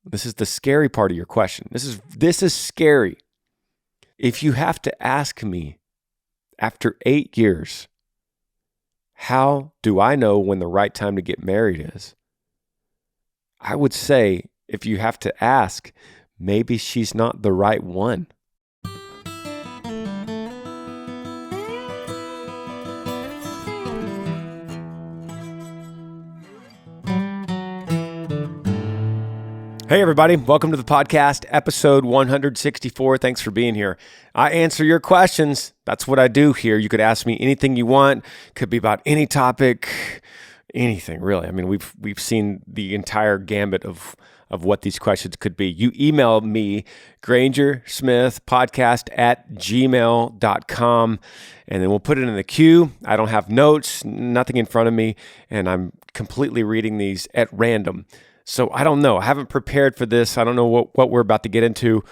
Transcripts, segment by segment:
This is the scary part of your question. This is scary. If you have to ask me after 8 years, how do I know when the right time to get married is? I would say if you have to ask, maybe she's not the right one. Hey, everybody. Welcome to the podcast, episode 164. Thanks for being here. I answer your questions. That's what I do here. You could ask me anything you want. Could be about any topic, anything, really. I mean, we've seen the entire gambit of what these questions could be. You email me, Granger Smith Podcast at gmail.com, and then we'll put it in the queue. I don't have notes, nothing in front of me, and I'm completely reading these at random. So I don't know. I haven't prepared for this. I don't know what we're about to get into.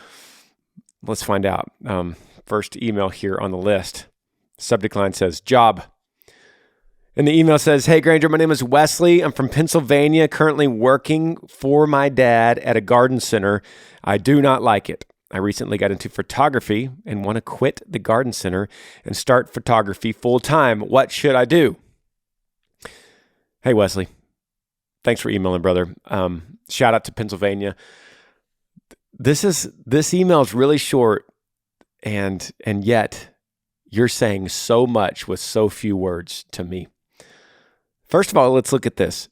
Let's find out. First email here on the list. Subject line says, job. And the email says, hey, Granger, my name is Wesley. I'm from Pennsylvania, currently working for my dad at a garden center. I do not like it. I recently got into photography and want to quit the garden center and start photography full time. What should I do? Hey, Wesley. Thanks for emailing, brother. Shout out to Pennsylvania. This email is really short, and yet you're saying so much with so few words to me. First of all, let's look at this.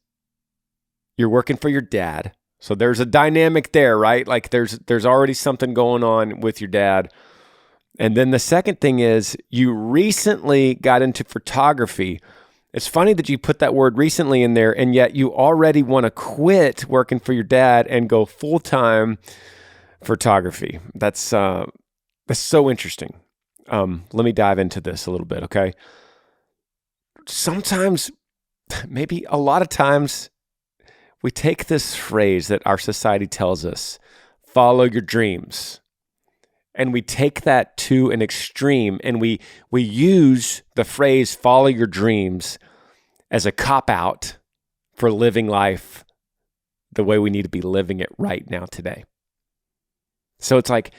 You're working for your dad, so there's a dynamic there, right? Like there's already something going on with your dad. And then the second thing is you recently got into photography. It's funny that you put that word recently in there, and yet you already want to quit working for your dad and go full-time photography. That's so interesting. Let me dive into this a little bit, okay? Sometimes, maybe a lot of times, we take this phrase that our society tells us, follow your dreams. And we take that to an extreme, and we use the phrase follow your dreams as a cop-out for living life the way we need to be living it right now today. So it's like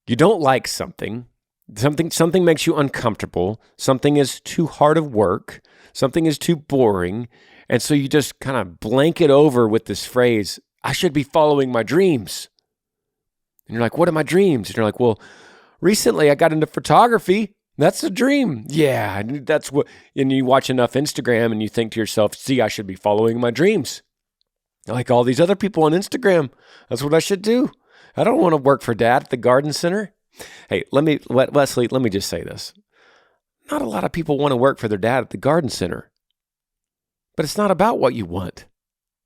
you don't like something makes you uncomfortable, something is too hard of work, something is too boring, and so you just kind of blanket over with this phrase, I should be following my dreams. And you're like, what are my dreams? And you're like, well, recently I got into photography. That's a dream. Yeah, that's what. And you watch enough Instagram and you think to yourself, see, I should be following my dreams. Like all these other people on Instagram. That's what I should do. I don't want to work for dad at the garden center. Hey, Wesley, let me just say this. Not a lot of people want to work for their dad at the garden center. But it's not about what you want.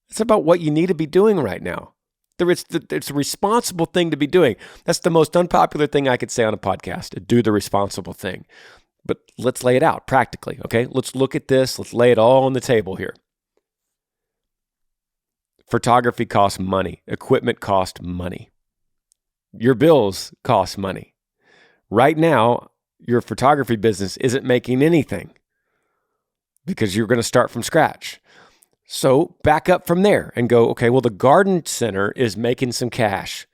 It's about what you need to be doing right now. It's a responsible thing to be doing. That's the most unpopular thing I could say on a podcast, do the responsible thing. But let's lay it out practically, okay? Let's look at this. Let's lay it all on the table here. Photography costs money. Equipment costs money. Your bills cost money. Right now, your photography business isn't making anything because you're going to start from scratch. So back up from there and go, okay, well, the garden center is making some cash.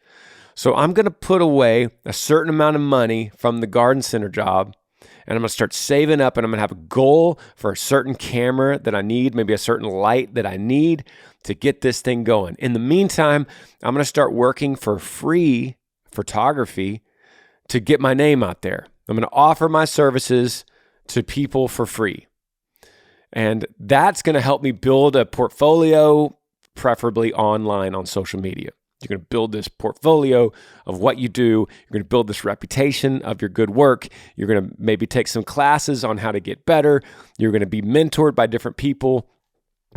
So I'm going to put away a certain amount of money from the garden center job, and I'm going to start saving up, and I'm going to have a goal for a certain camera that I need, maybe a certain light that I need to get this thing going. In the meantime, I'm going to start working for free photography to get my name out there. I'm going to offer my services to people for free. And that's going to help me build a portfolio, preferably online on social media. You're going to build this portfolio of what you do. You're going to build this reputation of your good work. You're going to maybe take some classes on how to get better. You're going to be mentored by different people.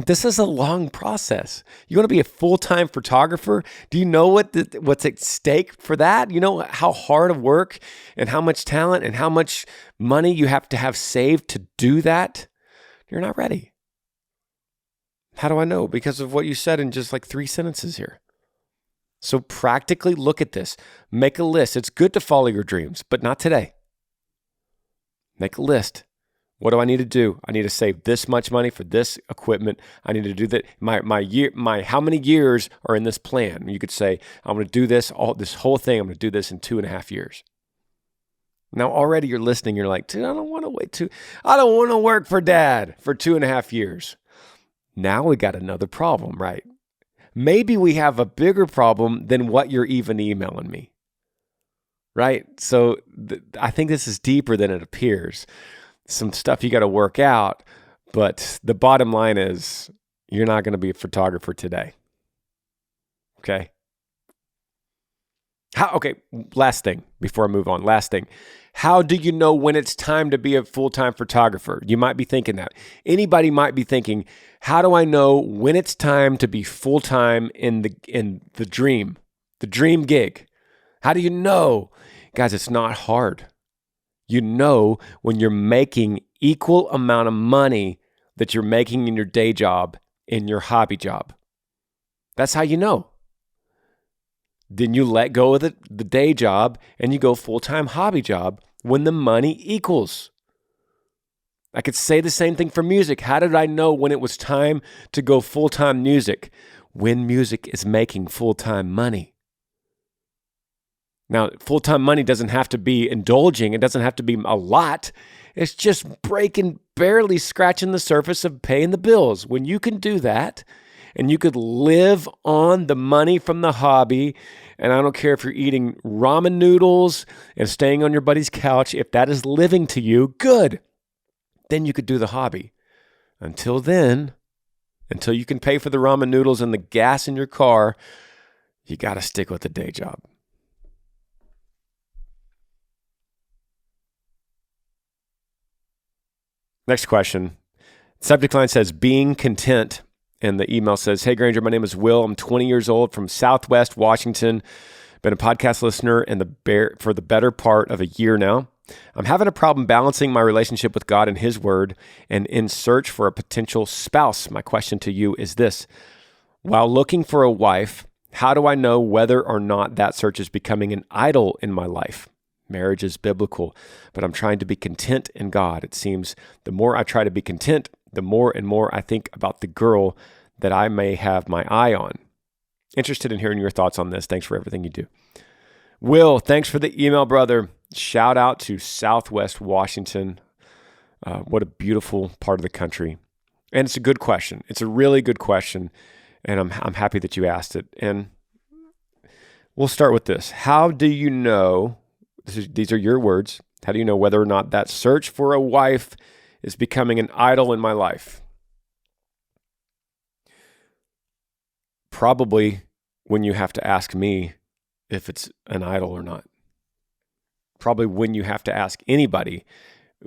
This is a long process. You want to be a full-time photographer? Do you know what's at stake for that? You know how hard of work and how much talent and how much money you have to have saved to do that? You're not ready. How do I know? Because of what you said in just like 3 sentences here. So practically look at this. Make a list. It's good to follow your dreams, but not today. Make a list. What do I need to do? I need to save this much money for this equipment. I need to do that. My how many years are in this plan? You could say, I'm going to do this whole thing. I'm going to do this in 2.5 years. Now already you're listening. You're like, dude, I don't want to work for dad for 2.5 years. Now we got another problem, right? Maybe we have a bigger problem than what you're even emailing me, right? So I think this is deeper than it appears. Some stuff you got to work out, but the bottom line is you're not going to be a photographer today. Okay? Okay, last thing before I move on. Last thing. How do you know when it's time to be a full-time photographer? You might be thinking that. Anybody might be thinking, how do I know when it's time to be full-time in the dream gig? How do you know? Guys, it's not hard. You know when you're making equal amount of money that you're making in your day job, in your hobby job. That's how you know. Then you let go of the day job and you go full-time hobby job when the money equals. I could say the same thing for music. How did I know when it was time to go full-time music? When music is making full-time money. Now, full-time money doesn't have to be indulging. It doesn't have to be a lot. It's just barely scratching the surface of paying the bills. When you can do that and you could live on the money from the hobby, and I don't care if you're eating ramen noodles and staying on your buddy's couch, if that is living to you, good. Then you could do the hobby. Until you can pay for the ramen noodles and the gas in your car, you got to stick with the day job. Next question. Subject line says, being content. And the email says, hey, Granger, my name is Will. I'm 20 years old from Southwest Washington. Been a podcast listener for the better part of a year now. I'm having a problem balancing my relationship with God and His Word and in search for a potential spouse. My question to you is this. While looking for a wife, how do I know whether or not that search is becoming an idol in my life? Marriage is biblical, but I'm trying to be content in God. It seems the more I try to be content, the more and more I think about the girl that I may have my eye on. Interested in hearing your thoughts on this. Thanks for everything you do. Will, thanks for the email, brother. Shout out to Southwest Washington. What a beautiful part of the country. And it's a good question. It's a really good question, and I'm happy that you asked it. And we'll start with this. How do you know... These are your words. How do you know whether or not that search for a wife is becoming an idol in my life? Probably when you have to ask me if it's an idol or not. Probably when you have to ask anybody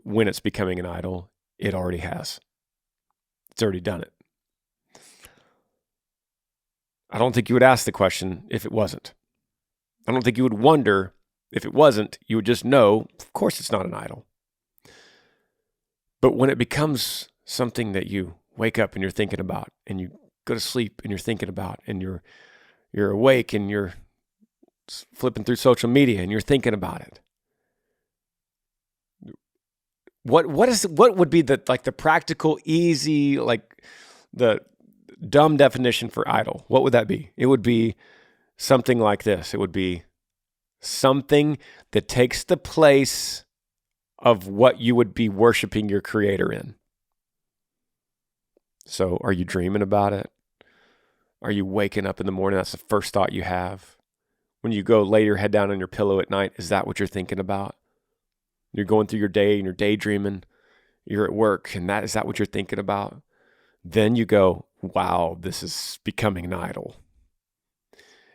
when it's becoming an idol, it already has. It's already done it. I don't think you would ask the question if it wasn't. I don't think you would wonder. If it wasn't, you would just know, of course it's not an idol. But when it becomes something that you wake up and you're thinking about, and you go to sleep and you're thinking about, and you're awake and you're flipping through social media and you're thinking about it, what would be the practical, easy, like the dumb definition for idol? What would that be? It would be something like this. It would be something that takes the place of what you would be worshiping your Creator in. So are you dreaming about it? Are you waking up in the morning? That's the first thought you have. When you go lay your head down on your pillow at night, is that what you're thinking about? You're going through your day and you're daydreaming. You're at work and is that what you're thinking about? Then you go, wow, this is becoming an idol.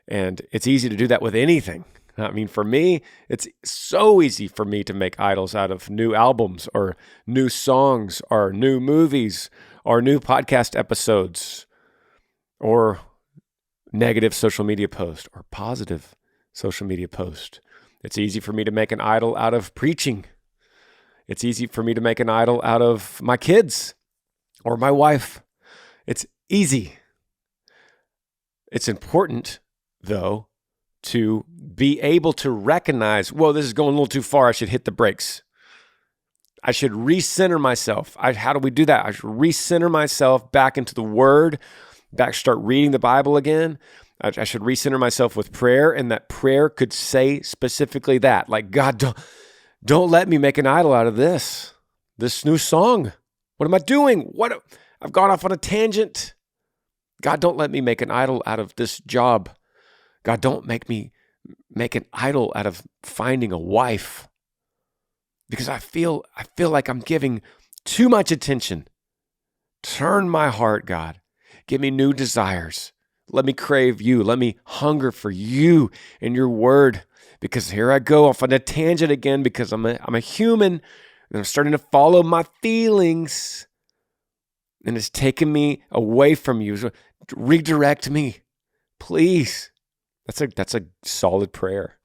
And it's easy to do that with anything. I mean, for me, it's so easy for me to make idols out of new albums or new songs or new movies or new podcast episodes or negative social media post or positive social media post. It's easy for me to make an idol out of preaching. It's easy for me to make an idol out of my kids or my wife. It's easy. It's important, though, to be able to recognize, whoa, this is going a little too far. I should hit the brakes. I should recenter myself. How do we do that? I should recenter myself back into the Word, start reading the Bible again. I should recenter myself with prayer, and that prayer could say specifically that, like, God, don't let me make an idol out of this new song. What am I doing? I've gone off on a tangent. God, don't let me make an idol out of this job. God, don't make me make an idol out of finding a wife, because I feel like I'm giving too much attention. Turn my heart, God. Give me new desires. Let me crave you. Let me hunger for you and your word, because here I go off on a tangent again, because I'm a human and I'm starting to follow my feelings, and it's taking me away from you. So redirect me, please. That's a solid prayer.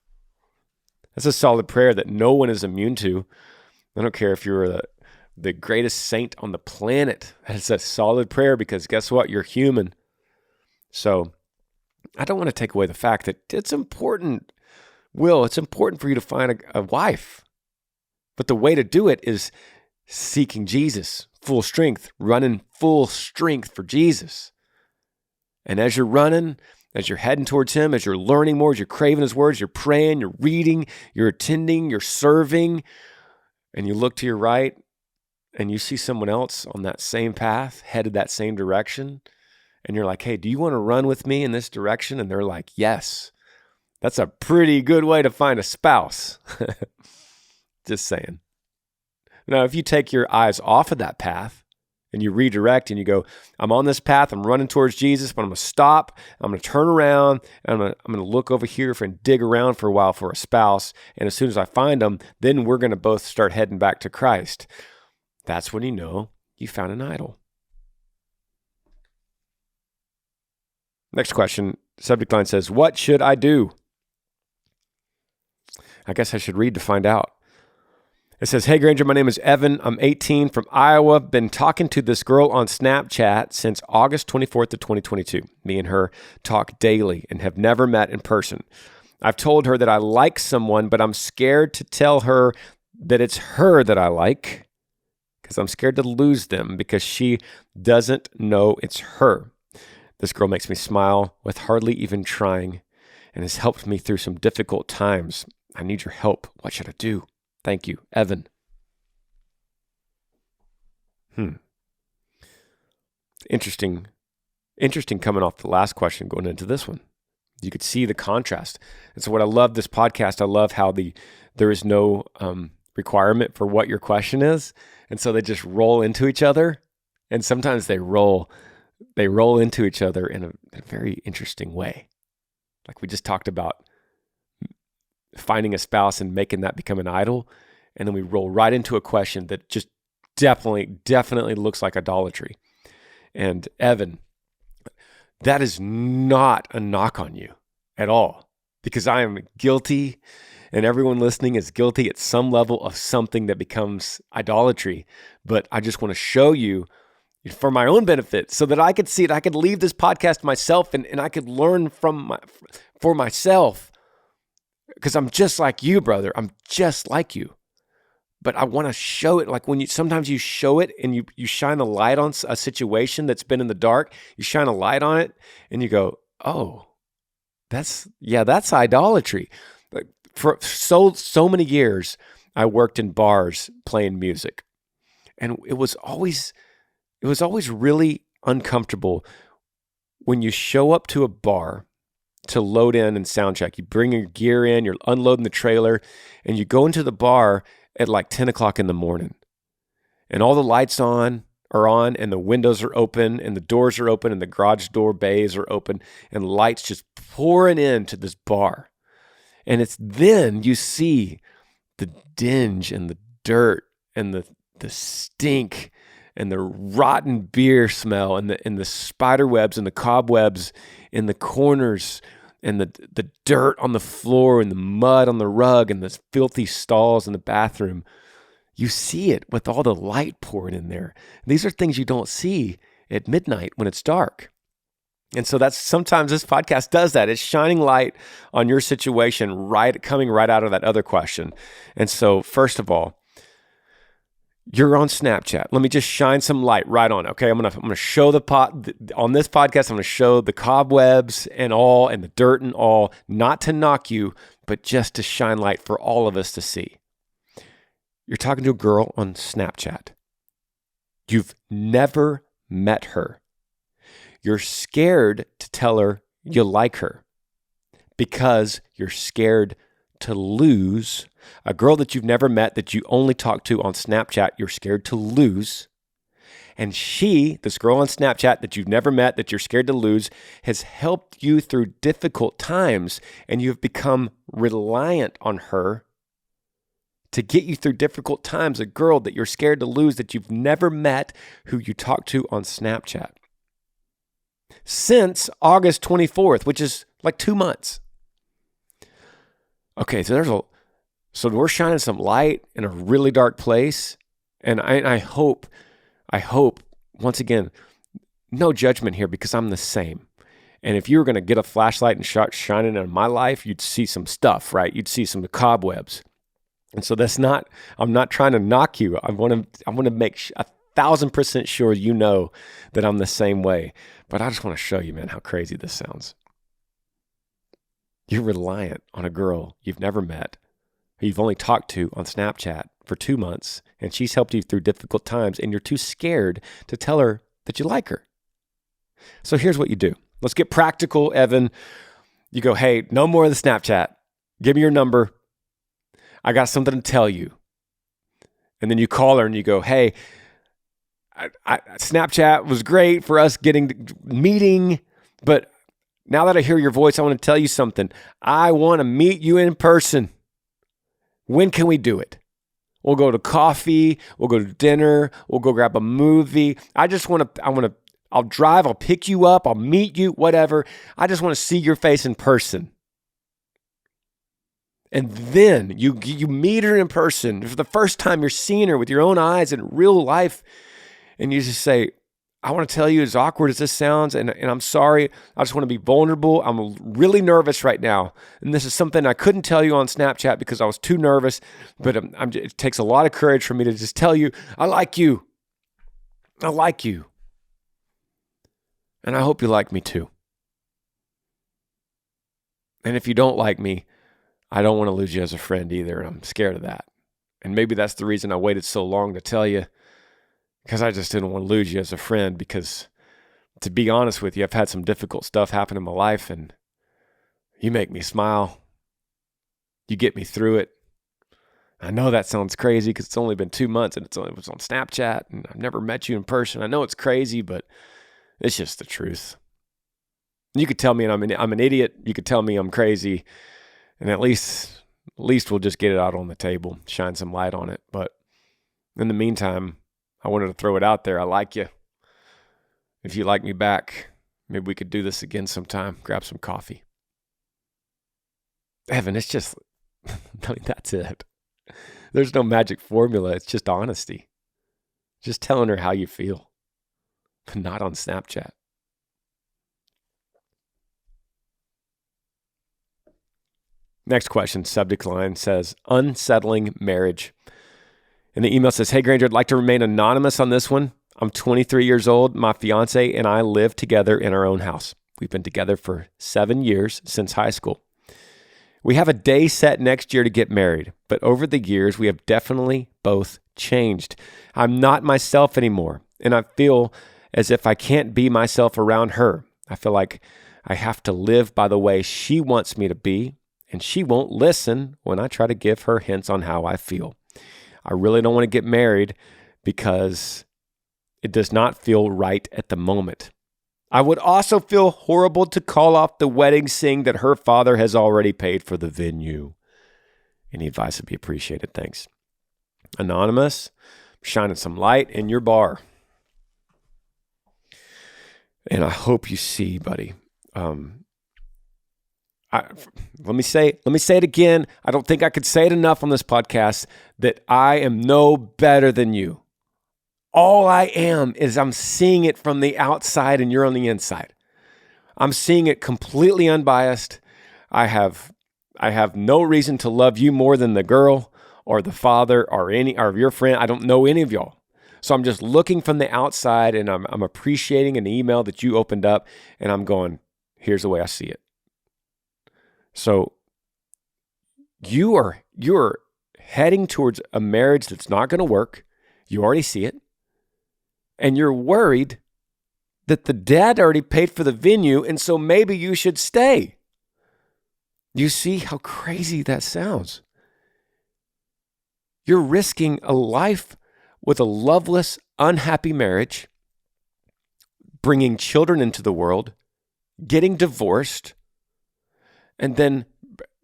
That's a solid prayer that no one is immune to. I don't care if you're the greatest saint on the planet. That's a solid prayer, because guess what? You're human. So I don't want to take away the fact that it's important. It's important for you to find a wife. But the way to do it is seeking Jesus, full strength, running full strength for Jesus. And as you're running, as you're heading towards him, as you're learning more, as you're craving his words, you're praying, you're reading, you're attending, you're serving, and you look to your right and you see someone else on that same path, headed that same direction, and you're like, hey, do you want to run with me in this direction? And they're like, yes. That's a pretty good way to find a spouse. Just saying. Now, if you take your eyes off of that path and you redirect and you go, I'm on this path, I'm running towards Jesus, but I'm going to stop, I'm going to turn around, and I'm going to look over here and dig around for a while for a spouse, and as soon as I find them, then we're going to both start heading back to Christ. That's when you know you found an idol. Next question, subject line says, what should I do? I guess I should read to find out. It says, hey, Granger, my name is Evan. I'm 18 from Iowa. Been talking to this girl on Snapchat since August 24th of 2022. Me and her talk daily and have never met in person. I've told her that I like someone, but I'm scared to tell her that it's her that I like, because I'm scared to lose them because she doesn't know it's her. This girl makes me smile with hardly even trying and has helped me through some difficult times. I need your help. What should I do? Thank you, Evan. Interesting coming off the last question, going into this one. You could see the contrast. And so what I love this podcast, I love how there is no requirement for what your question is. And so they just roll into each other. And sometimes they roll into each other in a very interesting way. Like we just talked about finding a spouse and making that become an idol. And then we roll right into a question that just definitely looks like idolatry. And Evan, that is not a knock on you at all, because I am guilty, and everyone listening is guilty at some level of something that becomes idolatry. But I just want to show you for my own benefit so that I could see it. I could leave this podcast myself and I could learn for myself, because I'm just like you, brother. I'm just like you. But I want to show it, like sometimes you show it and you shine a light on a situation that's been in the dark. You shine a light on it and you go, oh, that's idolatry. Like for so many years, I worked in bars playing music, and it was always really uncomfortable when you show up to a bar to load in and sound check. You bring your gear in, you're unloading the trailer, and you go into the bar at like 10 o'clock in the morning, and all the lights are on, and the windows are open, and the doors are open, and the garage door bays are open, and lights just pouring into this bar. And it's then you see the dinge and the dirt and the stink and the rotten beer smell and the spider webs and the cobwebs in the corners and the dirt on the floor and the mud on the rug and the filthy stalls in the bathroom. You see it with all the light pouring in there. These are things you don't see at midnight when it's dark. And so sometimes this podcast does that. It's shining light on your situation, coming right out of that other question. And so first of all, You're on Snapchat. Let me just shine some light right on it. Okay, I'm gonna show on this podcast. I'm gonna show the cobwebs and all, and the dirt and all, not to knock you, but just to shine light for all of us to see. You're talking to a girl on Snapchat. You've never met her. You're scared to tell her you like her because you're scared to lose a girl that you've never met, that you only talk to on Snapchat. You're scared to lose. And this girl on Snapchat that you've never met, that you're scared to lose, has helped you through difficult times, and you've become reliant on her to get you through difficult times. A girl that you're scared to lose, that you've never met, who you talk to on Snapchat. Since August 24th, which is like 2 months. Okay, so we're shining some light in a really dark place, and I hope, once again, no judgment here, because I'm the same. And if you were going to get a flashlight and shine it in my life, you'd see some stuff, right? You'd see some cobwebs. And so I'm not trying to knock you. I want to make 1,000% sure you know that I'm the same way. But I just want to show you, man, how crazy this sounds. You're reliant on a girl you've never met, who you've only talked to on Snapchat for 2 months, and she's helped you through difficult times, and you're too scared to tell her that you like her. So here's what you do. Let's get practical, Evan. You go, hey, no more of the Snapchat. Give me your number. I got something to tell you. And then you call her and you go, hey, Snapchat was great for us meeting, but now that I hear your voice, I want to tell you something. I want to meet you in person. When can we do it? We'll go to coffee. We'll go to dinner. We'll go grab a movie. I'll drive. I'll pick you up. I'll meet you, whatever. I just want to see your face in person. And then you meet her in person. For the first time, you're seeing her with your own eyes in real life. And you just say, I want to tell you, as awkward as this sounds, and I'm sorry, I just want to be vulnerable. I'm really nervous right now. And this is something I couldn't tell you on Snapchat because I was too nervous, but it takes a lot of courage for me to just tell you, I like you. I like you. And I hope you like me too. And if you don't like me, I don't want to lose you as a friend either, and I'm scared of that. And maybe that's the reason I waited so long to tell you, because I just didn't want to lose you as a friend, because to be honest with you, I've had some difficult stuff happen in my life, and you make me smile. You get me through it. I know that sounds crazy because it's only been 2 months and it was on Snapchat, and I've never met you in person. I know it's crazy, but it's just the truth. You could tell me I'm an idiot. You could tell me I'm crazy, and at least we'll just get it out on the table, shine some light on it. But in the meantime, I wanted to throw it out there. I like you. If you like me back, maybe we could do this again sometime. Grab some coffee. Evan, it's just, that's it. There's no magic formula. It's just honesty. Just telling her how you feel. But not on Snapchat. Next question, subject line says, unsettling marriage. And the email says, hey, Granger, I'd like to remain anonymous on this one. I'm 23 years old. My fiance and I live together in our own house. We've been together for 7 years since high school. We have a day set next year to get married, but over the years, we have definitely both changed. I'm not myself anymore, and I feel as if I can't be myself around her. I feel like I have to live by the way she wants me to be, and she won't listen when I try to give her hints on how I feel. I really don't want to get married because it does not feel right at the moment. I would also feel horrible to call off the wedding, seeing that her father has already paid for the venue. Any advice would be appreciated. Thanks. Anonymous, shining some light in your bar. And I hope you see, buddy. Let me say it again. I don't think I could say it enough on this podcast that I am no better than you. All I am is I'm seeing it from the outside and you're on the inside. I'm seeing it completely unbiased. I have no reason to love you more than the girl. or the father or your friend. I don't know any of y'all. So I'm just looking from the outside, and I'm appreciating an email that you opened up, and I'm going, here's the way I see it. So you're heading towards a marriage that's not going to work. You already see it. And you're worried that the dad already paid for the venue, and so maybe you should stay. You see how crazy that sounds? You're risking a life with a loveless, unhappy marriage, bringing children into the world, getting divorced, and then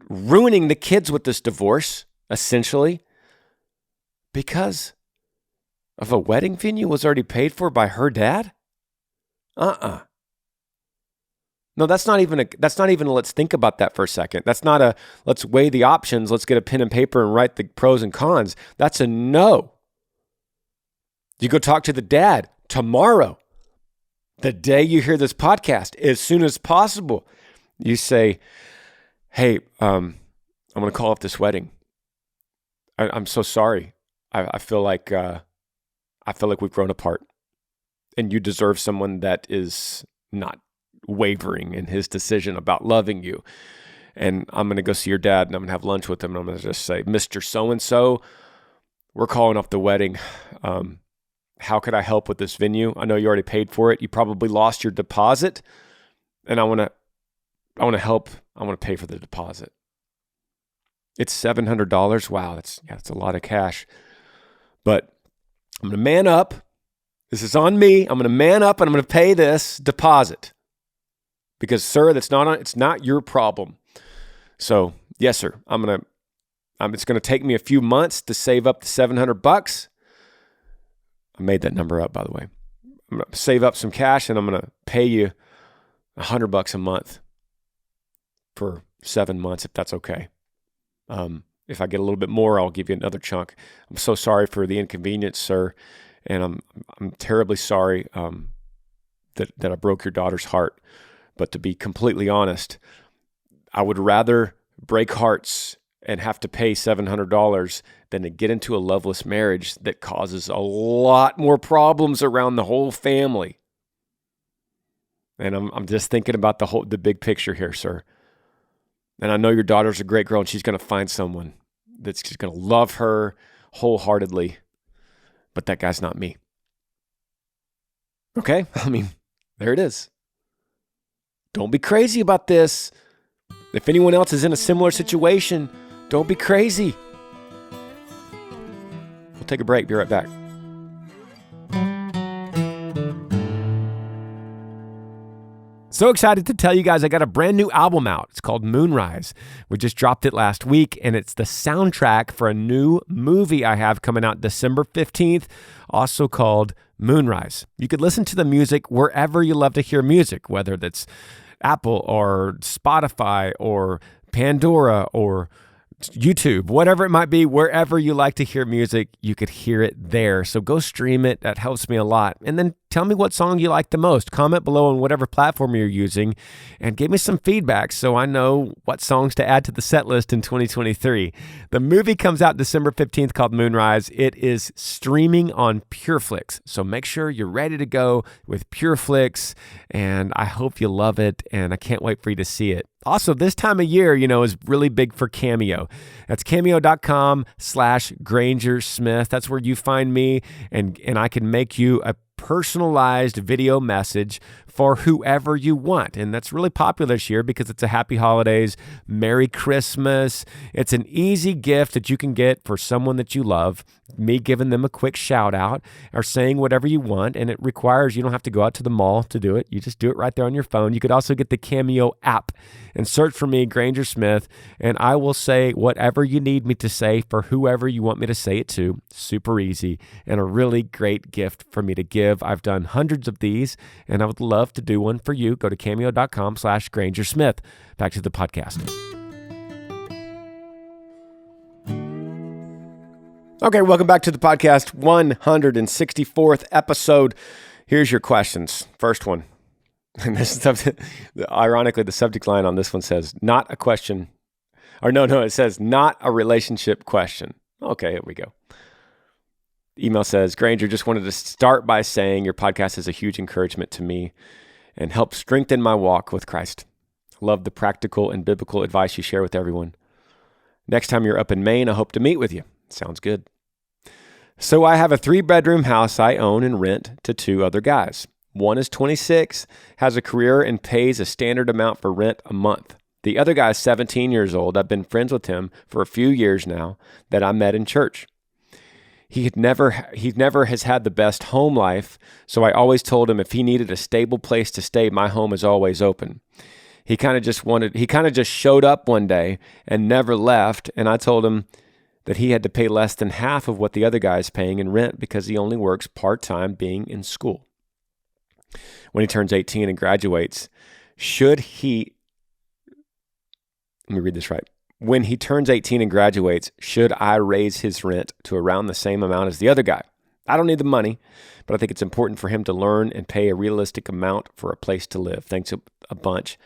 ruining the kids with this divorce, essentially, because of a wedding venue was already paid for by her dad? No, that's not even a let's think about that for a second. That's not a let's weigh the options, let's get a pen and paper and write the pros and cons. That's a no. You go talk to the dad tomorrow, the day you hear this podcast, as soon as possible. You say, hey, I'm going to call off this wedding. I'm so sorry. I feel like we've grown apart. And you deserve someone that is not wavering in his decision about loving you. And I'm going to go see your dad, and I'm going to have lunch with him, and I'm going to just say, Mr. So-and-so, we're calling off the wedding. How could I help with this venue? I know you already paid for it. You probably lost your deposit, and I want to help. I want to pay for the deposit. It's $700. Wow, that's a lot of cash. But I'm going to man up. This is on me. I'm going to man up, and I'm going to pay this deposit. Because, sir, it's not your problem. So, yes, sir. It's going to take me a few months to save up the $700. I made that number up, by the way. I'm going to save up some cash, and I'm going to pay you $100 a month for 7 months, if that's okay. If I get a little bit more, I'll give you another chunk. I'm so sorry for the inconvenience, sir, and I'm terribly sorry that I broke your daughter's heart. But to be completely honest, I would rather break hearts and have to pay $700 than to get into a loveless marriage that causes a lot more problems around the whole family. And I'm just thinking about the big picture here, sir. And I know your daughter's a great girl, and she's going to find someone that's just going to love her wholeheartedly. But that guy's not me. Okay? I mean, there it is. Don't be crazy about this. If anyone else is in a similar situation, don't be crazy. We'll take a break. Be right back. So excited to tell you guys I got a brand new album out. It's called Moonrise. We just dropped it last week, and it's the soundtrack for a new movie I have coming out December 15th, also called Moonrise. You could listen to the music wherever you love to hear music, whether that's Apple or Spotify or Pandora or YouTube, whatever it might be, wherever you like to hear music, you could hear it there. So go stream it. That helps me a lot. And then tell me what song you like the most. Comment below on whatever platform you're using and give me some feedback so I know what songs to add to the set list in 2023. The movie comes out December 15th called Moonrise. It is streaming on PureFlix. So make sure you're ready to go with PureFlix, and I hope you love it, and I can't wait for you to see it. Also, this time of year, is really big for Cameo. That's cameo.com/Granger Smith. That's where you find me, and I can make you a personalized video message for whoever you want. And that's really popular this year because it's a happy holidays, Merry Christmas. It's an easy gift that you can get for someone that you love, me giving them a quick shout out or saying whatever you want. And it requires, you don't have to go out to the mall to do it. You just do it right there on your phone. You could also get the Cameo app and search for me, Granger Smith, and I will say whatever you need me to say for whoever you want me to say it to. Super easy and a really great gift for me to give. I've done hundreds of these, and I would love to do one for you. Go to cameo.com/Granger Smith. Back to the podcast. Okay, welcome back to the podcast, 164th episode. Here's your questions. First one. And this is ironically, the subject line on this one says, not a question. Or no, it says not a relationship question. Okay, here we go. The email says, Granger, just wanted to start by saying your podcast is a huge encouragement to me and helps strengthen my walk with Christ. Love the practical and biblical advice you share with everyone. Next time you're up in Maine, I hope to meet with you. Sounds good. So I have a 3-bedroom house I own and rent to 2 other guys. One is 26, has a career, and pays a standard amount for rent a month. The other guy is 17 years old. I've been friends with him for a few years now that I met in church. He never has had the best home life, so I always told him if he needed a stable place to stay, my home is always open. He kind of just showed up one day and never left, and I told him that he had to pay less than half of what the other guy is paying in rent because he only works part-time being in school. When he turns 18 and graduates, let me read this right. When he turns 18 and graduates, should I raise his rent to around the same amount as the other guy? I don't need the money, but I think it's important for him to learn and pay a realistic amount for a place to live. Thanks a bunch.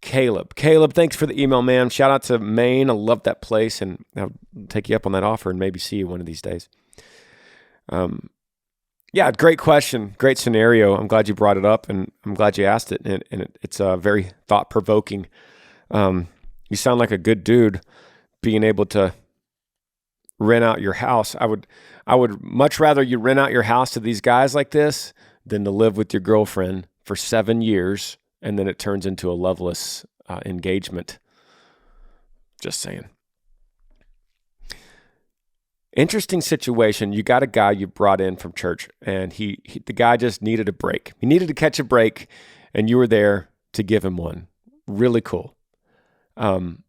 Caleb, thanks for the email, man. Shout out to Maine. I love that place, and I'll take you up on that offer and maybe see you one of these days. Yeah, great question, great scenario. I'm glad you brought it up, and I'm glad you asked it, and it's very thought-provoking. You sound like a good dude being able to rent out your house. I would much rather you rent out your house to these guys like this than to live with your girlfriend for 7 years and then it turns into a loveless engagement. Just saying. Interesting situation. You got a guy you brought in from church, and the guy just needed a break. He needed to catch a break, and you were there to give him one. Really cool. And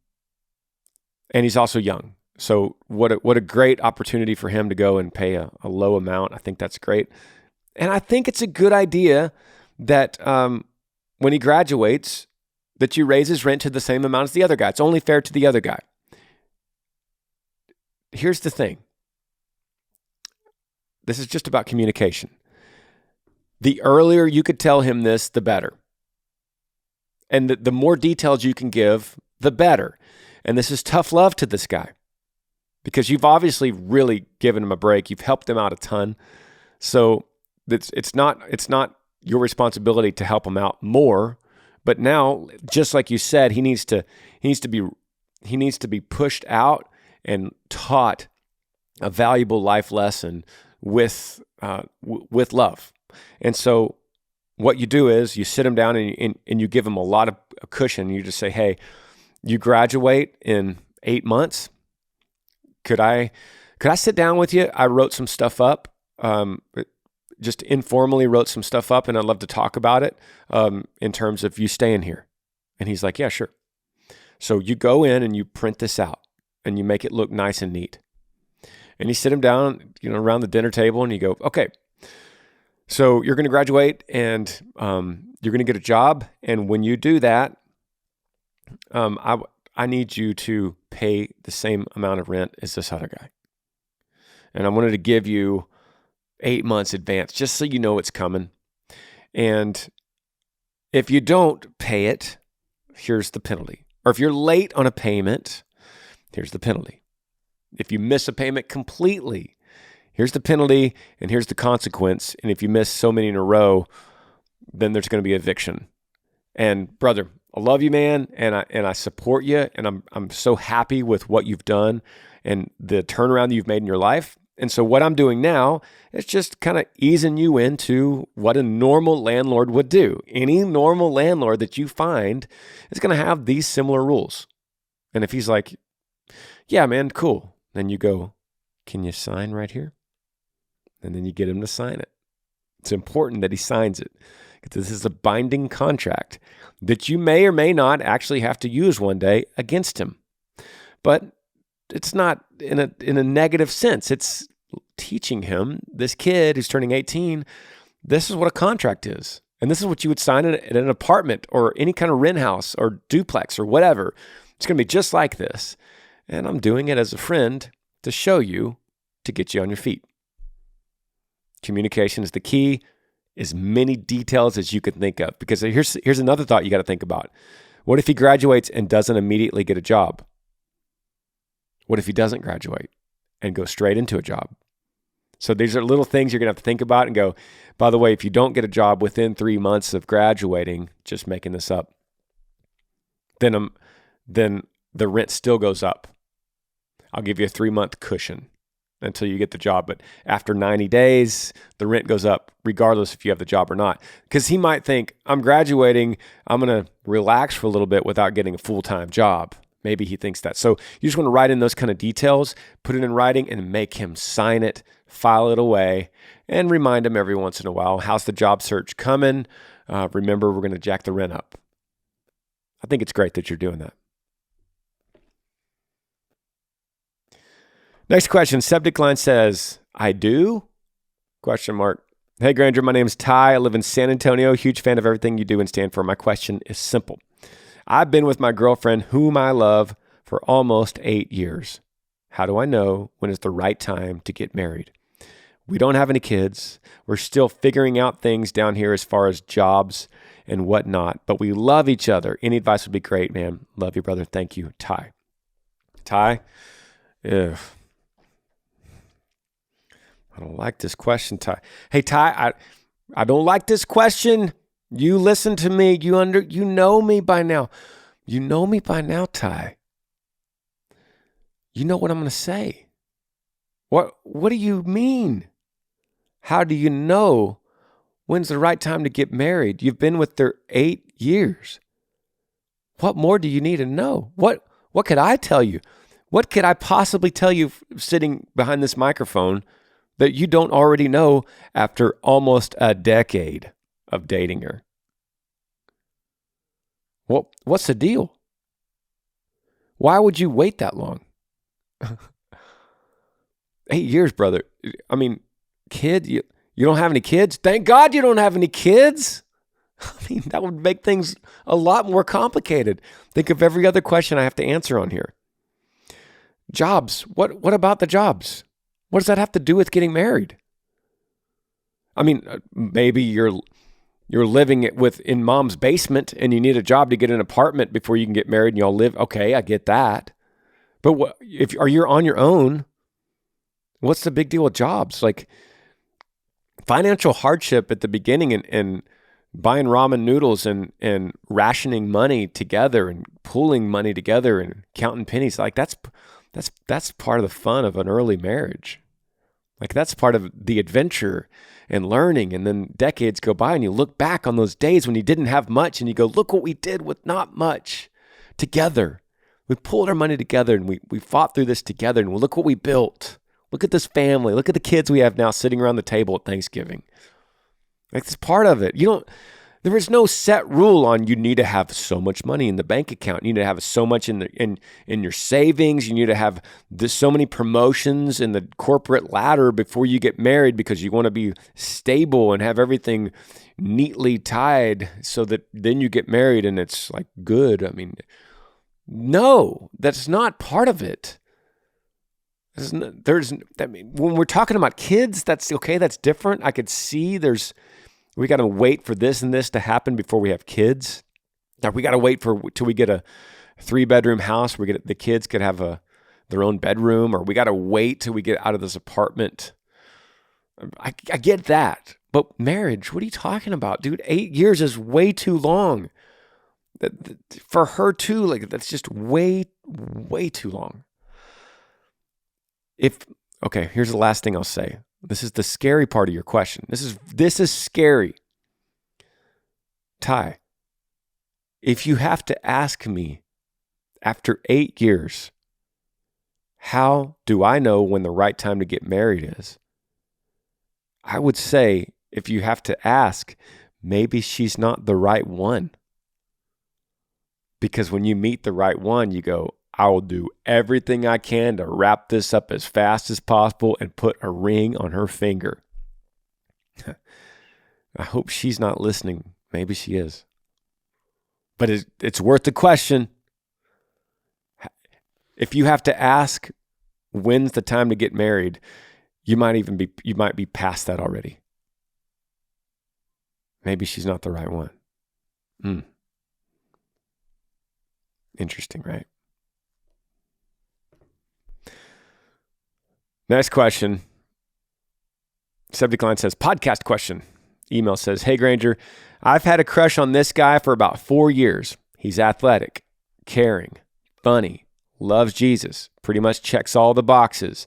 he's also young. So what a great opportunity for him to go and pay a low amount. I think that's great. And I think it's a good idea that when he graduates, that you raise his rent to the same amount as the other guy. It's only fair to the other guy. Here's the thing. This is just about communication. The earlier you could tell him this, the better. And the more details you can give, the better. And this is tough love to this guy because you've obviously really given him a break. You've helped him out a ton. So it's not your responsibility to help him out more. But now, just like you said, he needs to be pushed out and taught a valuable life lesson with love. And so what you do is you sit him down and you give him a lot of cushion. You just say, hey, you graduate in 8 months. Could I sit down with you? I wrote some stuff up, just informally wrote some stuff up, and I'd love to talk about it in terms of you staying here. And he's like, yeah, sure. So you go in and you print this out and you make it look nice and neat. And you sit him down, around the dinner table, and you go, okay, so you're going to graduate and you're going to get a job. And when you do that, I need you to pay the same amount of rent as this other guy. And I wanted to give you 8 months advance, just so you know it's coming. And if you don't pay it, here's the penalty. Or if you're late on a payment, here's the penalty. If you miss a payment completely, here's the penalty and here's the consequence. And if you miss so many in a row, then there's going to be eviction. And brother, I love you, man, and I support you, and I'm so happy with what you've done and the turnaround that you've made in your life. And so what I'm doing now is just kind of easing you into what a normal landlord would do. Any normal landlord that you find is going to have these similar rules. And if he's like, yeah, man, cool. Then you go, can you sign right here? And then you get him to sign it. It's important that he signs it because this is a binding contract that you may or may not actually have to use one day against him. But it's not in a negative sense. It's teaching him, this kid who's turning 18, this is what a contract is. And this is what you would sign in an apartment or any kind of rent house or duplex or whatever. It's going to be just like this. And I'm doing it as a friend to show you, to get you on your feet. Communication is the key. As many details as you can think of. Because here's another thought you got to think about. What if he graduates and doesn't immediately get a job? What if he doesn't graduate and go straight into a job. So these are little things you're going to have to think about and go, by the way, if you don't get a job within 3 months of graduating, just making this up, then the rent still goes up. I'll give you a 3-month cushion until you get the job. But after 90 days, the rent goes up regardless if you have the job or not. Because he might think, I'm graduating, I'm going to relax for a little bit without getting a full-time job. Maybe he thinks that. So you just want to write in those kind of details, put it in writing, and make him sign it, file it away, and remind him every once in a while, how's the job search coming? Remember, we're going to jack the rent up. I think it's great that you're doing that. Next question. Subject line says, I do? Question mark. Hey, Granger, my name's Ty. I live in San Antonio. Huge fan of everything you do and stand for. My question is simple. I've been with my girlfriend, whom I love, for almost 8 years. How do I know when it's the right time to get married? We don't have any kids. We're still figuring out things down here as far as jobs and whatnot, but we love each other. Any advice would be great, man. Love you, brother. Thank you, Ty. Ty? Ugh. I don't like this question, Ty. Hey, Ty, I don't like this question. You listen to me. You know me by now. You know me by now, Ty. You know what I'm going to say. What do you mean? How do you know when's the right time to get married? You've been with her 8 years. What more do you need to know? What could I tell you? What could I possibly tell you sitting behind this microphone that you don't already know after almost a decade of dating her? Well, what's the deal? Why would you wait that long? 8 years, brother. I mean, kid, you don't have any kids? Thank God you don't have any kids. I mean, that would make things a lot more complicated. Think of every other question I have to answer on here. Jobs. What about the jobs? What does that have to do with getting married? I mean, maybe you're living in mom's basement and you need a job to get an apartment before you can get married and y'all live. Okay, I get that. But if you're on your own, what's the big deal with jobs? Like financial hardship at the beginning and buying ramen noodles and rationing money together and pooling money together and counting pennies, like that's part of the fun of an early marriage. Like that's part of the adventure and learning. And then decades go by and you look back on those days when you didn't have much and you go, look what we did with not much together. We pulled our money together and we fought through this together and look what we built. Look at this family. Look at the kids we have now sitting around the table at Thanksgiving. Like it's part of it. There is no set rule on you need to have so much money in the bank account. You need to have so much in your savings. You need to have so many promotions in the corporate ladder before you get married because you want to be stable and have everything neatly tied so that then you get married and it's like good. I mean, no, that's not part of it. When we're talking about kids, that's okay. That's different. I could see we got to wait for this and this to happen before we have kids. Now we got to wait till we get a 3-bedroom house where the kids could have their own bedroom, or we got to wait till we get out of this apartment. I get that, but marriage, what are you talking about, dude? 8 years is way too long. For her too, like that's just way, way too long. Okay, here's the last thing I'll say. This is the scary part of your question. This is scary. Ty, if you have to ask me after 8 years, how do I know when the right time to get married is? I would say if you have to ask, maybe she's not the right one. Because when you meet the right one, you go, I will do everything I can to wrap this up as fast as possible and put a ring on her finger. I hope she's not listening. Maybe she is. But it's worth the question. If you have to ask when's the time to get married, you might be past that already. Maybe she's not the right one. Interesting, right? Next question. Subject line says, podcast question. Email says, hey Granger, I've had a crush on this guy for about 4 years. He's athletic, caring, funny, loves Jesus, pretty much checks all the boxes.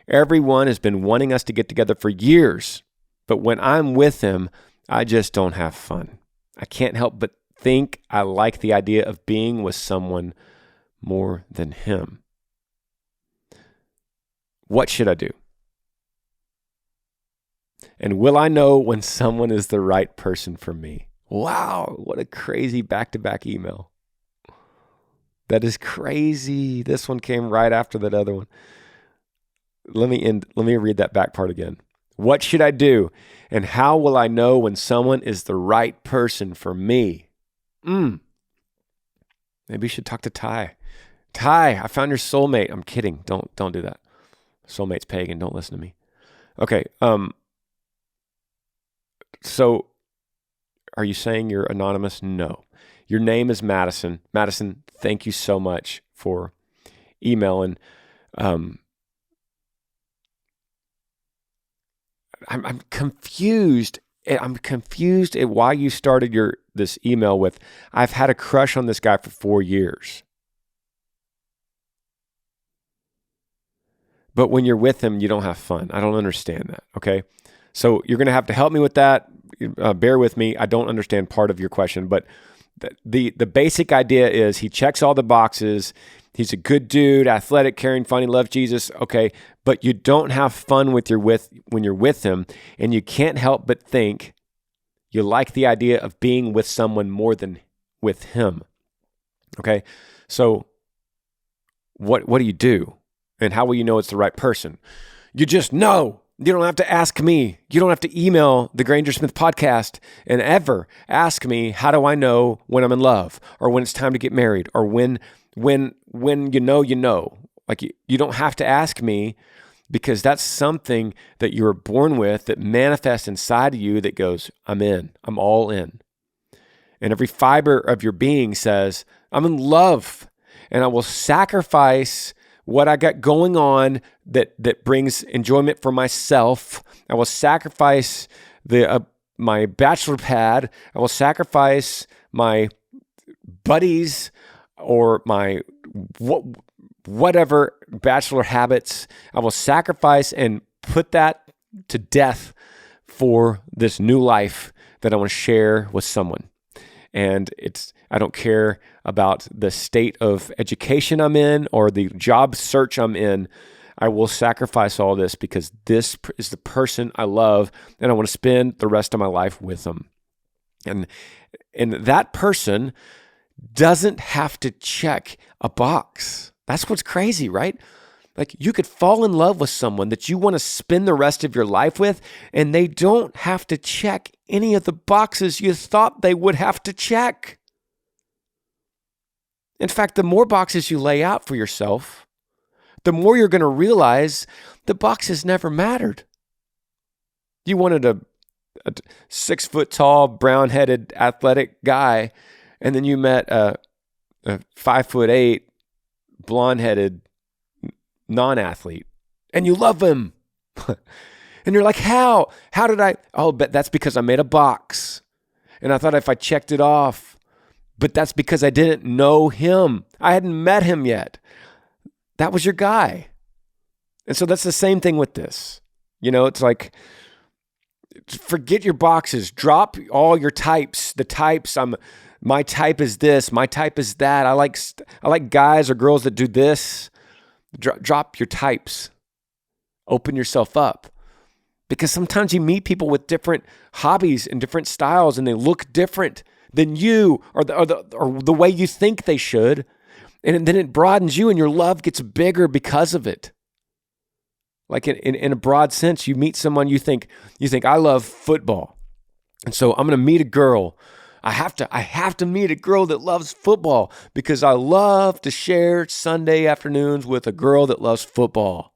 Everyone has been wanting us to get together for years, but when I'm with him, I just don't have fun. I can't help but think I like the idea of being with someone more than him. What should I do? And will I know when someone is the right person for me? Wow, what a crazy back-to-back email. That is crazy. This one came right after that other one. Let me read that back part again. What should I do? And how will I know when someone is the right person for me? Maybe you should talk to Ty. Ty, I found your soulmate. I'm kidding. Don't do that. Soulmate's pagan. Don't listen to me. Okay. So are you saying you're anonymous? No. Your name is Madison. Madison, thank you so much for emailing. I'm confused. I'm confused at why you started this email with, I've had a crush on this guy for 4 years. But when you're with him, you don't have fun. I don't understand that, okay? So you're going to have to help me with that. Bear with me. I don't understand part of your question, but the basic idea is he checks all the boxes. He's a good dude, athletic, caring, funny, loves Jesus. Okay, but you don't have fun when you're with him, and you can't help but think you like the idea of being with someone more than with him. Okay, so what do you do, and how will you know it's the right person? You just know. You don't have to ask me. You don't have to email the Granger Smith Podcast and ever ask me, how do I know when I'm in love, or when it's time to get married, or when you know. Like you don't have to ask me, because that's something that you were born with that manifests inside of you that goes, I'm in. I'm all in. And every fiber of your being says, I'm in love, and I will sacrifice what I got going on that brings enjoyment for myself. I will sacrifice my bachelor pad. I will sacrifice my buddies or my whatever bachelor habits. I will sacrifice and put that to death for this new life that I want to share with someone. And I don't care about the state of education I'm in or the job search I'm in. I will sacrifice all this because this is the person I love, and I want to spend the rest of my life with them. And that person doesn't have to check a box. That's what's crazy, right? Like, you could fall in love with someone that you want to spend the rest of your life with, and they don't have to check any of the boxes you thought they would have to check. In fact, the more boxes you lay out for yourself, the more you're going to realize the boxes never mattered. You wanted a 6 foot tall, brown-headed, athletic guy, and then you met a 5'8", blonde-headed non-athlete, and you love him. And you're like, how did I? Oh, but that's because I made a box, and I thought if I checked it off, but that's because I didn't know him. I hadn't met him yet. That was your guy. And so that's the same thing with this. It's like, forget your boxes. Drop all your types. The types, my type is this. My type is that. I like guys or girls that do this. Drop your types. Open yourself up. Because sometimes you meet people with different hobbies and different styles, and they look different than you or the way you think they should. And then it broadens you, and your love gets bigger because of it. Like in a broad sense, you meet someone, you think I love football. And so I'm going to meet a girl. I have to meet a girl that loves football because I love to share Sunday afternoons with a girl that loves football.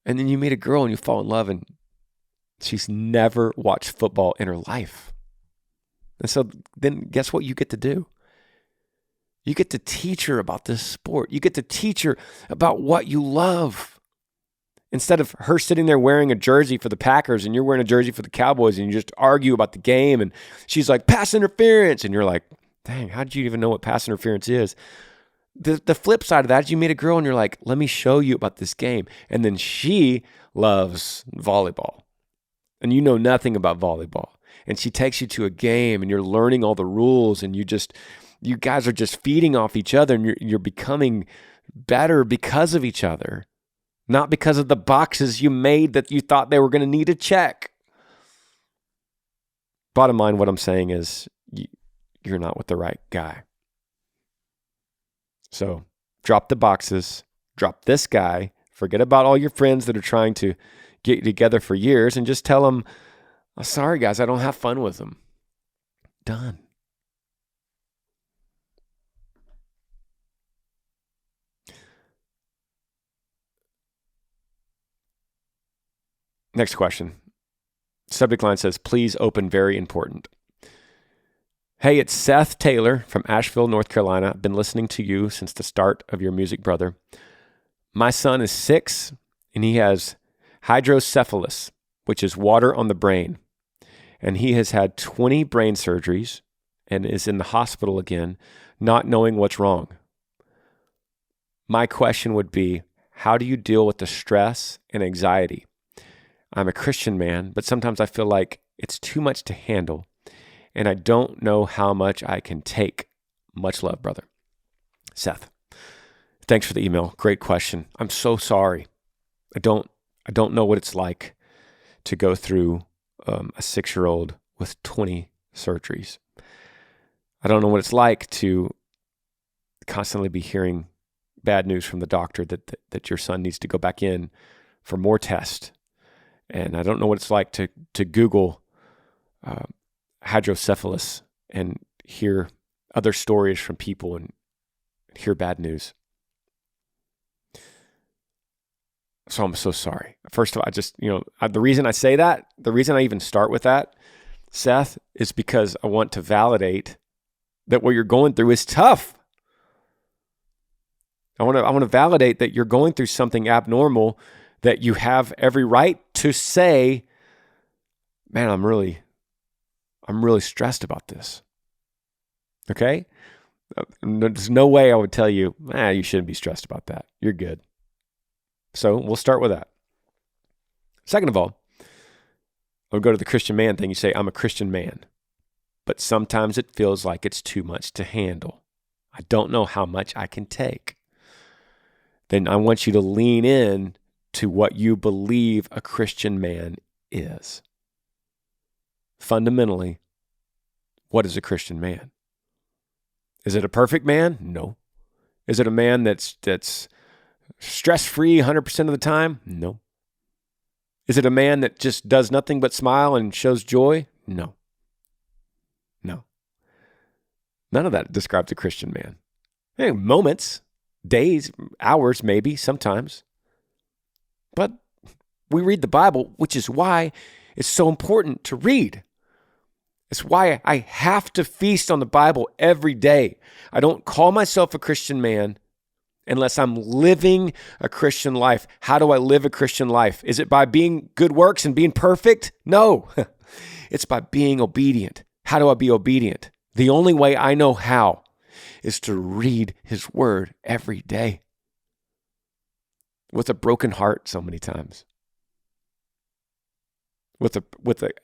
And then you meet a girl and you fall in love, and she's never watched football in her life. And so then guess what you get to do? You get to teach her about this sport. You get to teach her about what you love. Instead of her sitting there wearing a jersey for the Packers and you're wearing a jersey for the Cowboys and you just argue about the game and she's like, pass interference. And you're like, dang, how did you even know what pass interference is? The flip side of that is you meet a girl and you're like, let me show you about this game. And then she loves volleyball and you know nothing about volleyball. And she takes you to a game and you're learning all the rules and you guys are just feeding off each other and you're becoming better because of each other. Not because of the boxes you made that you thought they were going to need to check. Bottom line, what I'm saying is you're not with the right guy. So drop the boxes, drop this guy, forget about all your friends that are trying to get you together for years and just tell them, oh, sorry guys, I don't have fun with them. Done. Next question. Subject line says, please open, very important. Hey, it's Seth Taylor from Asheville, North Carolina. I've been listening to you since the start of your music, brother. My son is 6 and he has hydrocephalus, which is water on the brain. And he has had 20 brain surgeries and is in the hospital again, not knowing what's wrong. My question would be, how do you deal with the stress and anxiety? I'm a Christian man, but sometimes I feel like it's too much to handle, and I don't know how much I can take. Much love, brother. Seth, thanks for the email. Great question. I'm so sorry. I don't know what it's like to go through a 6-year-old with 20 surgeries. I don't know what it's like to constantly be hearing bad news from the doctor that your son needs to go back in for more tests. And I don't know what it's like to Google hydrocephalus and hear other stories from people and hear bad news. So I'm so sorry. First of all, the reason I say that, the reason I even start with that, Seth, is because I want to validate that what you're going through is tough. I want to validate that you're going through something abnormal, that you have every right to say, man, I'm really stressed about this. Okay? There's no way I would tell you, you shouldn't be stressed about that. You're good. So we'll start with that. Second of all, I'll go to the Christian man thing. You say, I'm a Christian man, but sometimes it feels like it's too much to handle. I don't know how much I can take. Then I want you to lean in to what you believe a Christian man is. Fundamentally, what is a Christian man? Is it a perfect man? No. Is it a man that's stress-free 100% of the time? No. Is it a man that just does nothing but smile and shows joy? No. No. None of that describes a Christian man. Hey, moments, days, hours, maybe, sometimes. But we read the Bible, which is why it's so important to read. It's why I have to feast on the Bible every day. I don't call myself a Christian man unless I'm living a Christian life. How do I live a Christian life? Is it by being good works and being perfect? No. It's by being obedient. How do I be obedient? The only way I know how is to read his word every day. With a broken heart so many times. With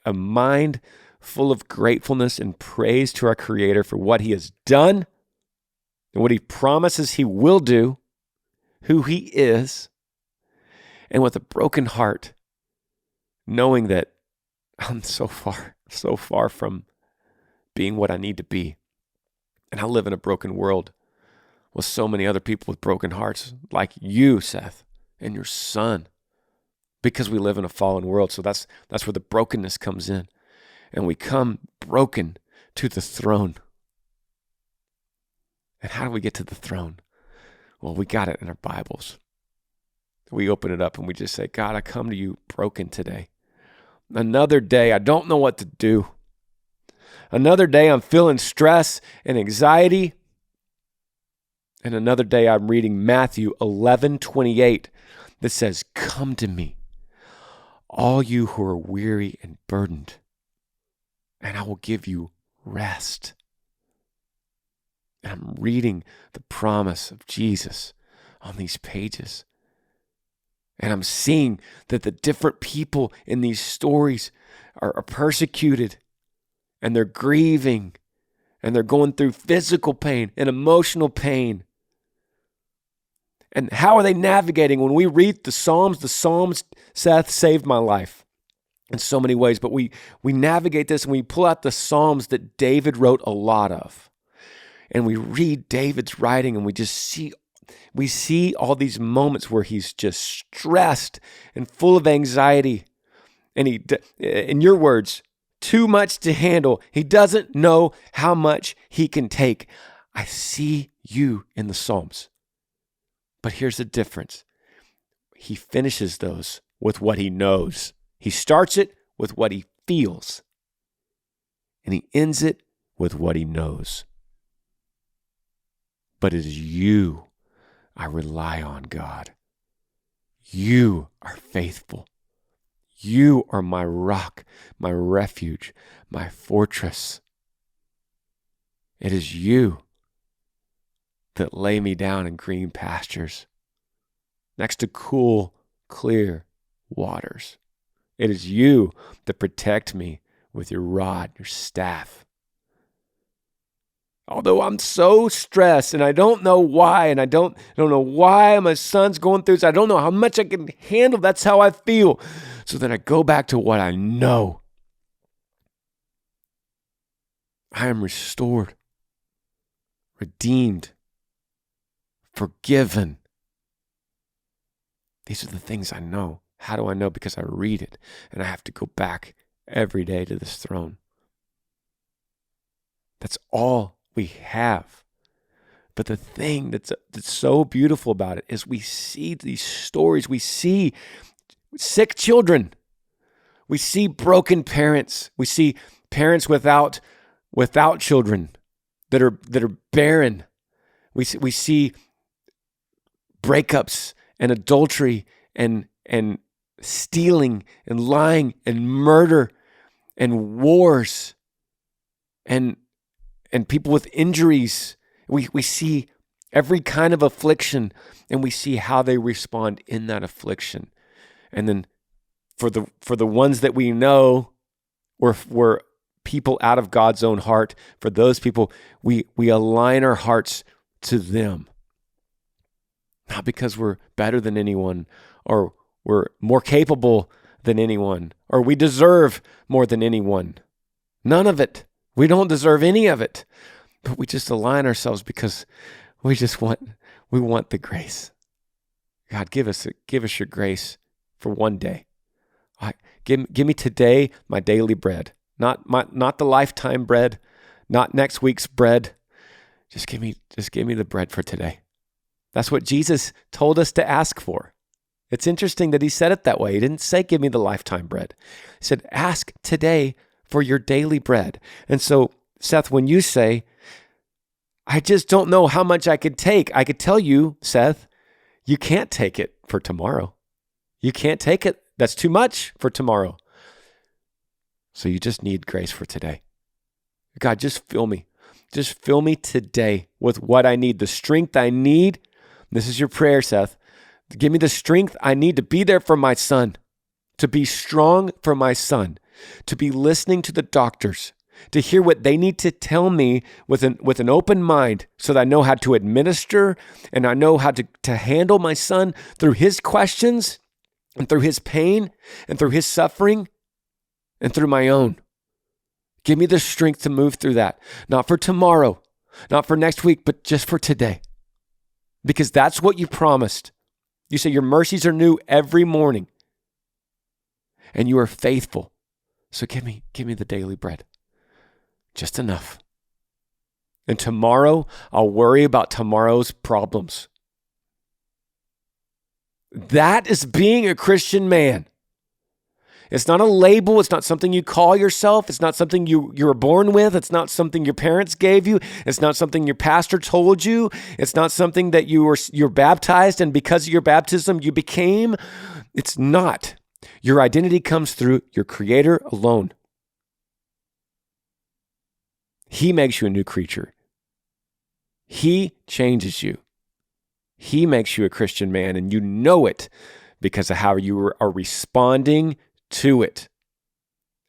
a mind full of gratefulness and praise to our Creator for what he has done and what he promises he will do, who he is, and with a broken heart, knowing that I'm so far from being what I need to be. And I live in a broken world with so many other people with broken hearts, like you, Seth, and your son, because we live in a fallen world. So that's where the brokenness comes in. And we come broken to the throne. And how do we get to the throne? Well, we got it in our Bibles. We open it up and we just say, God, I come to you broken today. Another day, I don't know what to do. Another day, I'm feeling stress and anxiety. And another day I'm reading Matthew 11:28 that says, "Come to me, all you who are weary and burdened, and I will give you rest." And I'm reading the promise of Jesus on these pages. And I'm seeing that the different people in these stories are persecuted, and they're grieving, and they're going through physical pain and emotional pain. And how are they navigating? When we read the Psalms, Seth, saved my life in so many ways. But we navigate this and we pull out the Psalms that David wrote a lot of. And we read David's writing and we see all these moments where he's just stressed and full of anxiety. And he, in your words, too much to handle. He doesn't know how much he can take. I see you in the Psalms. But here's the difference. He finishes those with what he knows. He starts it with what he feels. And he ends it with what he knows. But it is you I rely on, God. You are faithful. You are my rock, my refuge, my fortress. It is you that lay me down in green pastures, next to cool, clear waters. It is you that protect me with your rod, your staff. Although I'm so stressed and I don't know why, and I don't know why my son's going through this, I don't know how much I can handle, that's how I feel. So then I go back to what I know. I am restored, redeemed, forgiven. These are the things I know. How do I know? Because I read it, and I have to go back every day to this throne. That's all we have. But the thing that's so beautiful about it is we see these stories. We see sick children. We see broken parents. We see parents without children that are barren. We see breakups and adultery and stealing and lying and murder and wars and people with injuries. We see every kind of affliction, and we see how they respond in that affliction. And then for the ones that we know were people out of God's own heart, for those people, we align our hearts to them. Not because we're better than anyone, or we're more capable than anyone, or we deserve more than anyone. None of it. We don't deserve any of it. But we just align ourselves because we want the grace. God, give us your grace for one day. Give me today my daily bread. Not the lifetime bread, not next week's bread. Just give me the bread for today. That's what Jesus told us to ask for. It's interesting that he said it that way. He didn't say, give me the lifetime bread. He said, ask today for your daily bread. And so, Seth, when you say, I just don't know how much I could take, I could tell you, Seth, you can't take it for tomorrow. You can't take it. That's too much for tomorrow. So you just need grace for today. God, just fill me. Just fill me today with what I need, the strength I need. This is your prayer, Seth. Give me the strength I need to be there for my son, to be strong for my son, to be listening to the doctors, to hear what they need to tell me with an open mind so that I know how to administer and I know how to handle my son through his questions and through his pain and through his suffering and through my own. Give me the strength to move through that, not for tomorrow, not for next week, but just for today. Because that's what you promised. You say your mercies are new every morning and you are faithful. So give me the daily bread. Just enough. And tomorrow, I'll worry about tomorrow's problems. That is being a Christian man. It's not a label. It's not something you call yourself. It's not something you were born with. It's not something your parents gave you. It's not something your pastor told you. It's not something that you're baptized and because of your baptism you became. It's not. Your identity comes through your Creator alone. He makes you a new creature. He changes you. He makes you a Christian man, and you know it because of how you are responding to it.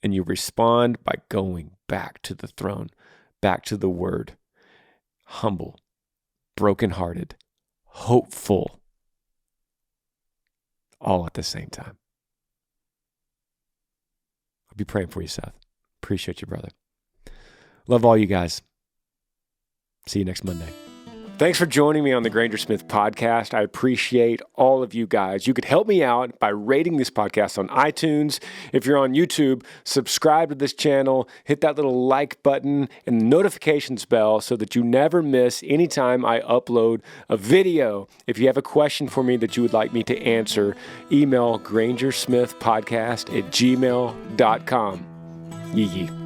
And you respond by going back to the throne, back to the Word, humble, brokenhearted, hopeful, all at the same time. I'll be praying for you, Seth. Appreciate you, brother. Love all you guys. See you next Monday. Thanks for joining me on the Granger Smith Podcast. I appreciate all of you guys. You could help me out by rating this podcast on iTunes. If you're on YouTube, subscribe to this channel, hit that little like button and the notifications bell so that you never miss any time I upload a video. If you have a question for me that you would like me to answer, email grangersmithpodcast@gmail.com. Yee.